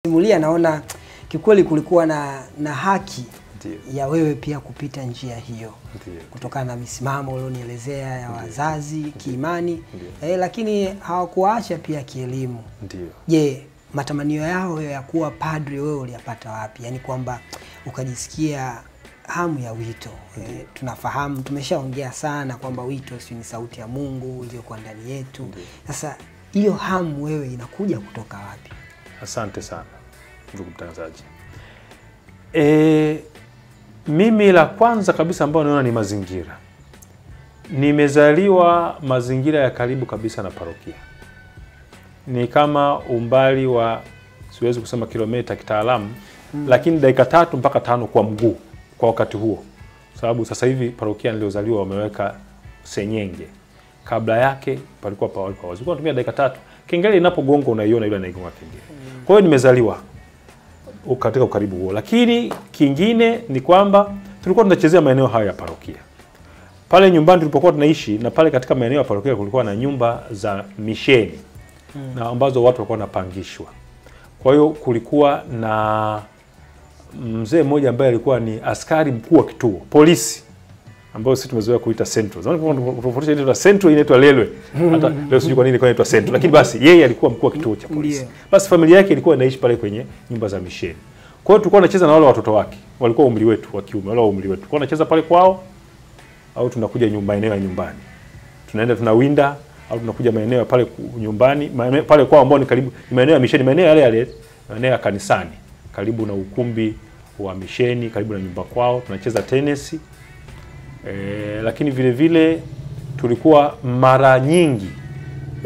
Simulia naona kikweli kulikuwa na haki Ndiyo. ya wewe pia kupita njia hiyo. Ndiyo. Kutokana na misimamo ulionielezea ya wazazi, Ndiyo. kiimani, Lakini hawakuacha pia kielimu. Ndiyo. Je, matamanio yao ya kuwa padri wewe uliyapata wapi? Yaani kwamba ukajisikia hamu ya wito. Tunafahamu, tumeshaongea sana kwamba wito si ni sauti ya Mungu iliyokuwa ndani yetu. Sasa hiyo hamu wewe inakuja kutoka wapi? Asante sana ndugu mtangazaji. Mimi la kwanza kabisa ambao naona ni mazingira. Nimezaliwa mazingira ya karibu kabisa na parokia. Ni kama umbali wa siwezi kusema kilomita kitaalamu, lakini dakika 3 mpaka 5 kwa mguu kwa wakati huo. Sababu sasa hivi parokia niliozaliwa wameweka senyenge. Kabla yake palikuwa pa walikuwa wazi. Kwa tumia dakika 3. Kengele inapogonga unaiona yule anaigonga kengele. Kwa hiyo nimezaliwa katika ukaribu huo. Lakini kingine ni kwamba tulikuwa tunachezea maeneo haya ya parokia. Pale nyumbani tulipokuwa tunaishi na pale katika maeneo ya parokia kulikuwa na nyumba za misheni na ambazo watu walikuwa wanapangishwa. Kwa hiyo kulikuwa na mzee mmoja ambaye alikuwa ni askari mkuu wa kituo, polisi, ambao sisi tumezoea kuita Central. Zamani tofauti inaitwa Central, inaitwa Lelwe. Hata leo sijui kwa nini inaitwa Central, lakini basi yeye alikuwa mkuu wa kituo cha polisi. Basi familia yake ilikuwa inaishi pale kwenye nyumba za misheni. Kwa hiyo tulikuwa tunacheza na wale watoto wake. Walikuwa umri wetu wa kiume, wale wa umri wetu. Tulikuwa tunacheza pale kwao au tunakuja maeneo ya nyumbani. Tunaenda tunawinda au tunakuja maeneo pale nyumbani, pale kwao ambao ni karibu ni maeneo ya misheni, maeneo yale maeneo ya kanisani, karibu na ukumbi wa misheni, karibu na nyumba kwao, tunacheza tenisi. Lakini vile vile tulikuwa mara nyingi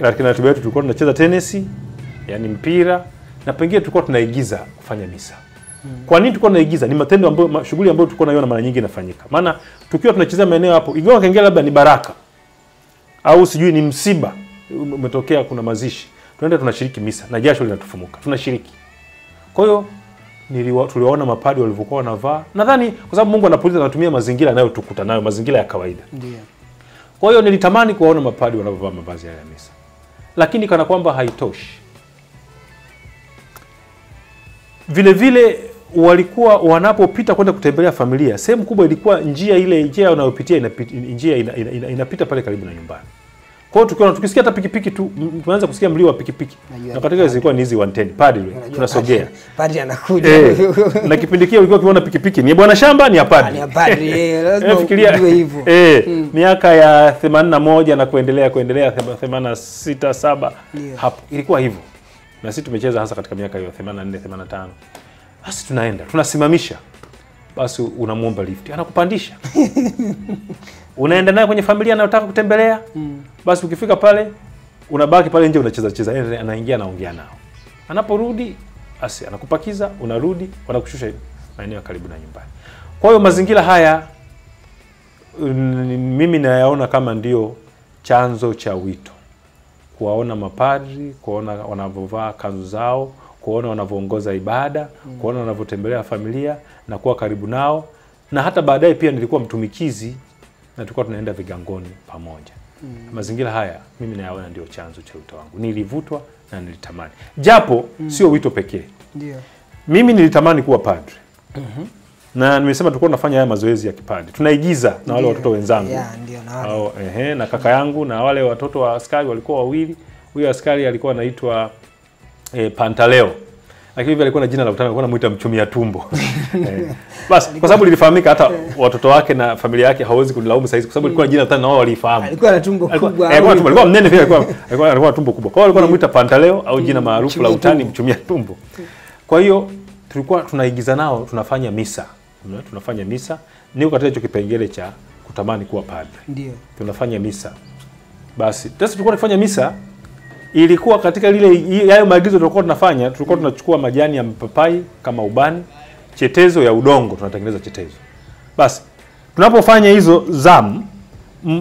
katika ratiba yetu tulikuwa tunacheza tenisi, yani mpira, na pengine tulikuwa tunaigiza kufanya misa. Kwa nini tulikuwa tunaigiza? Ni matendo ambayo shughuli ambayo tulikuwa tunaiona mara nyingi inafanyika. Maana tukiwa tunacheza maeneo hapo, ingawa kengele labda ni baraka au sijui ni msiba umetokea, kuna mazishi, tunaenda tunashiriki misa na jasho linatufumuka, tunashiriki. Kwa hiyo tuliwaona mapadi walivyokuwa wanavaa. Nadhani kwa sababu Mungu anapuliza anatumia mazingira anayotukuta nayo, mazingira ya kawaida. Ndiyo. Kwa hiyo nilitamani kuwaona mapadi wanavyovaa mavazi ya misa. Lakini kana kwamba haitoshi. Vile vile walikuwa wanapopita kwenda kutembelea familia, sehemu kubwa ilikuwa njia wanayopitia inapita pale karibu na nyumbani. Kwa hiyo tukisikia hata pikipiki tu, tunaanza kusikia mlio wa pikipiki. Na katika zilikuwa ni hizi 110 padri tunasogea. Padri anakuja. Na kipindi kile ulikuwa ukiona pikipiki ni bwana shamba ni ya padri. Ni padri, lazima ujue hivyo. Miaka ya 81 na kuendelea 86 7 hapo ilikuwa hivyo. Na sisi tumecheza hasa katika miaka hiyo 84 85. Basi tunaenda, tunasimamisha. Basi unamuomba lift, anakupandisha. Unaenda naye kwenye familia anayotaka kutembelea. Basi ukifika pale unabaki pale nje unacheza, anaingia anaongea nao. Anaporudi basi anakupakiza, unarudi, wanakushusha maeneo karibu na nyumbani. Kwa hiyo mazingira haya mimi nayaona kama ndio chanzo cha wito. Kuwaona mapadri, kuona wanavovaa kanzu zao, kuona wanavoongoza ibada, kuona wanavotembelea familia na kuwa karibu nao. Na hata baadaye pia nilikuwa mtumikizi na tulikuwa tunaenda vigangoni pamoja. Mazingira haya mimi nayaona ndio chanzo cha wito wangu. Nilivutwa na nilitamani. Japo sio wito pekee. Ndio. Mimi nilitamani kuwa padri. Na nimesema tulikuwa tunafanya haya mazoezi ya kipadri. Tunaigiza na wale watoto wenzangu. Ndio na wale. Na kaka yangu na wale watoto wa askari walikuwa wawili. Huyo askari alikuwa anaitwa Pantaleo. Lakini hivi alikuwa na jina la utani, alikuwa anamuita mchumia tumbo. Basi kwa sababu lilifahamika hata watoto wake na familia yake hawezi kunilaumu saizi kwa sababu alikuwa na jina la utani na wao walifahamu. Alikuwa na tumbo kubwa. Alikuwa mnene pia, alikuwa na tumbo kubwa. Kwa hiyo alikuwa anamuita Pantaleo au jina maarufu la utani mchumia tumbo. Kwa hiyo tulikuwa tunaigiza nao, tunafanya misa. Tunafanya misa. Niko katika hicho kipengele cha kutamani kuwa padri. Ndio. Tunafanya misa. Basi sasa tulikuwa tunafanya misa. Ilikuwa katika hayo maagizo tulikuwa tunachukua majani ya mpapai kama ubani, chetezo ya udongo tunatengeneza chetezo. Basi tunapofanya hizo zamu,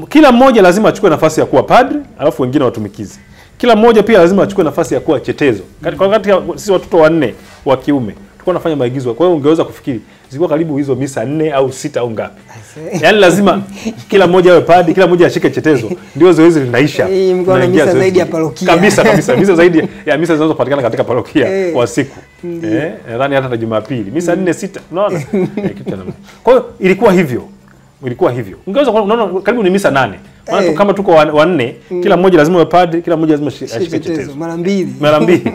kila mmoja lazima achukue nafasi ya kuwa padri, alafu wengine watumikizi. Kila mmoja pia lazima achukue nafasi ya kuwa chetezo. Katika sisi watoto 4 wa kiume, tulikuwa tunafanya maigizo. Kwa hiyo ungeweza kufikiri zilikuwa karibu hizo misa 4 au 6 au ngapi. Yaani lazima kila mmoja awe padri, kila mmoja ashike chetezo, ndio zoezi linaisha. Mko misa zaidi ya parokia. Kabisa. Misa zaidi ya misa zinazopatikana katika parokia kwa siku. Nadhani hata Jumapili. Misa 4 6, unaona? Kitu cha namna. Kwa hiyo ilikuwa hivyo. Ungeweza unaona karibu ni misa 8. Maana kama tuko wanne, kila mmoja lazima awe padri, kila mmoja lazima ashike chetezo. Mara mbili.